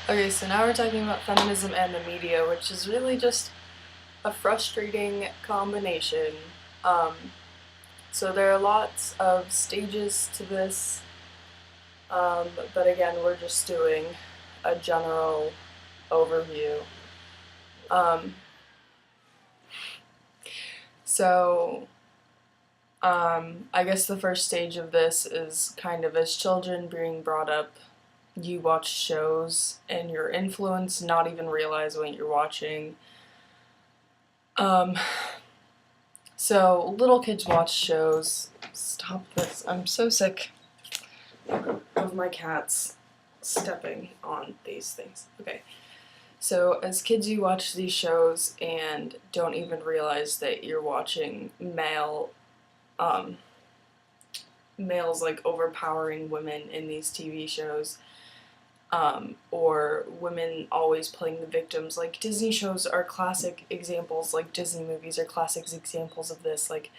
Okay, so now we're talking about feminism and the media, which is really just a frustrating combination. Um, so there are lots of stages to this, but again, we're just doing a general overview. Um, so, I guess the first stage of this is kind of as children being brought up, you watch shows and you're influenced, not even realize what you're watching. Um, So, little kids watch shows. Stop this. I'm so sick of my cats stepping on these things. Okay. So, as kids, you watch these shows and don't even realize that you're watching um, males like overpowering women in these TV shows. Or women always playing the victims. Like, Disney shows are classic examples, like, Disney movies are classic examples of this. Like,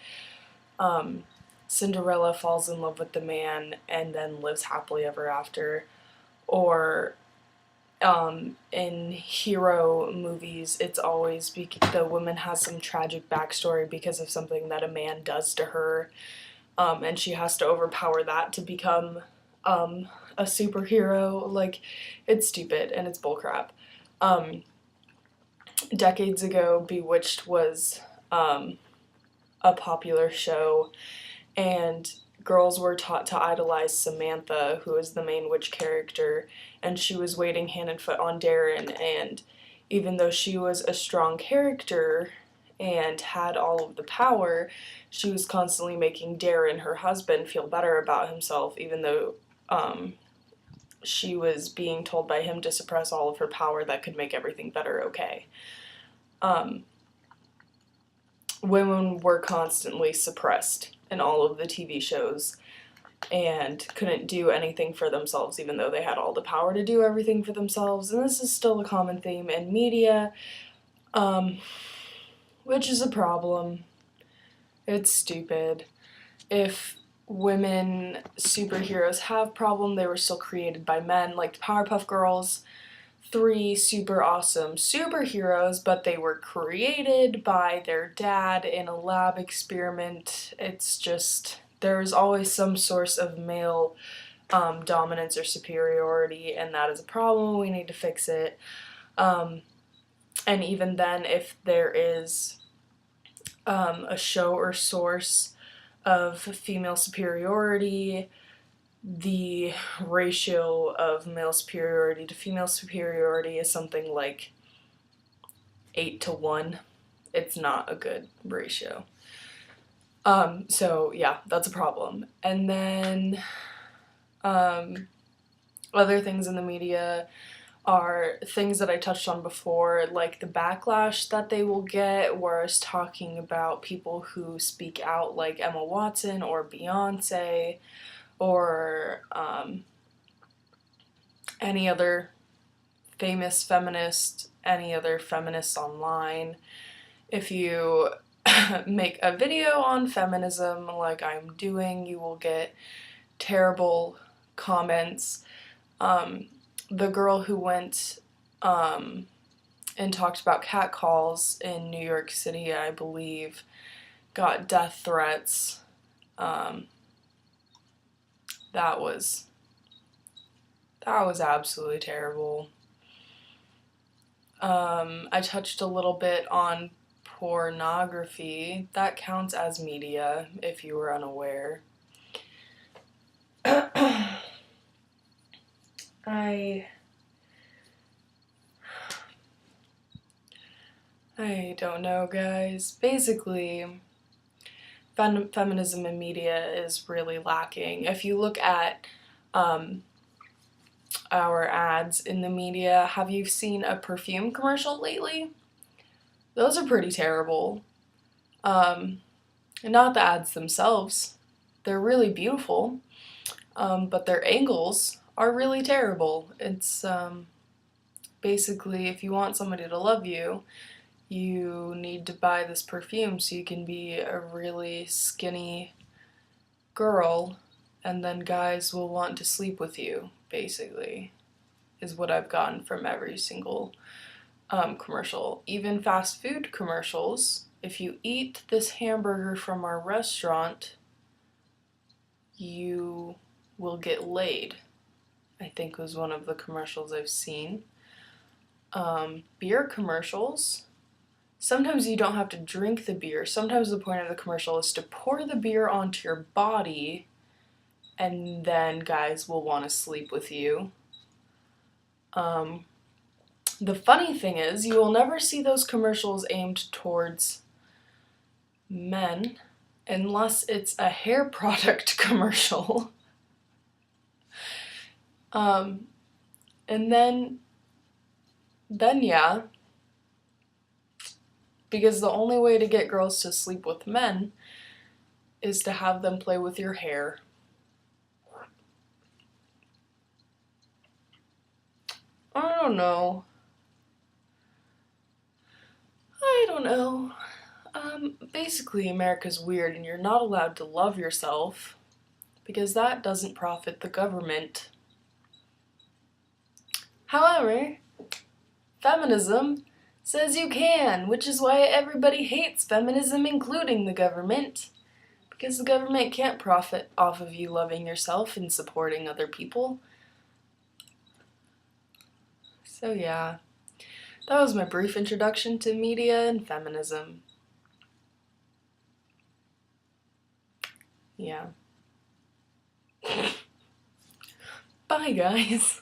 um, Cinderella falls in love with the man and then lives happily ever after. Or, in hero movies, it's always the woman has some tragic backstory because of something that a man does to her, and she has to overpower that to become, a superhero. Like, it's stupid and it's bullcrap. Um, Decades ago, Bewitched was, a popular show, and girls were taught to idolize Samantha, who is the main witch character, and she was waiting hand and foot on Darren, and even though she was a strong character and had all of the power, she was constantly making Darren, her husband, feel better about himself, even though she was being told by him to suppress all of her power that could make everything better okay. Um, Women were constantly suppressed in all of the TV shows and couldn't do anything for themselves, even though they had all the power to do everything for themselves. And this is still a common theme in media, um, which is a problem. It's stupid. If women superheroes have problem, they were still created by men, like the Powerpuff Girls. Three super awesome superheroes, but they were created by their dad in a lab experiment. It's just, there's always some source of male dominance or superiority, and that is a problem. We need to fix it. And even then, if there is a show or source of female superiority, the ratio of male superiority to female superiority is something like 8 to 1. It's not a good ratio. So yeah, that's a problem. And then other things in the media are things that I touched on before, like the backlash that they will get, where I was talking about people who speak out, like Emma Watson or Beyonce, or any other famous feminist, any other feminists online. If you make a video on feminism like I'm doing, you will get terrible comments. The girl who went and talked about catcalls in New York City, I believe, got death threats. That was absolutely terrible. I touched a little bit on pornography. That counts as media, if you were unaware. I don't know, guys. Basically, feminism in media is really lacking. If you look at our ads in the media, have you seen a perfume commercial lately? Those are pretty terrible. Not the ads themselves. They're really beautiful, but their angles are really terrible. It's basically, if you want somebody to love you, you need to buy this perfume so you can be a really skinny girl, and then guys will want to sleep with you, basically. is what I've gotten from every single commercial. Even fast food commercials. If you eat this hamburger from our restaurant, you will get laid, I think was one of the commercials I've seen. Beer commercials. Sometimes you don't have to drink the beer. Sometimes the point of the commercial is to pour the beer onto your body, and then guys will want to sleep with you. The funny thing is, you will never see those commercials aimed towards men unless it's a hair product commercial. And then yeah, because the only way to get girls to sleep with men is to have them play with your hair. I don't know. Basically America's weird and you're not allowed to love yourself because that doesn't profit the government. However, feminism says you can, which is why everybody hates feminism, including the government. Because the government can't profit off of you loving yourself and supporting other people. So yeah, that was my brief introduction to media and feminism. Yeah. Bye, guys.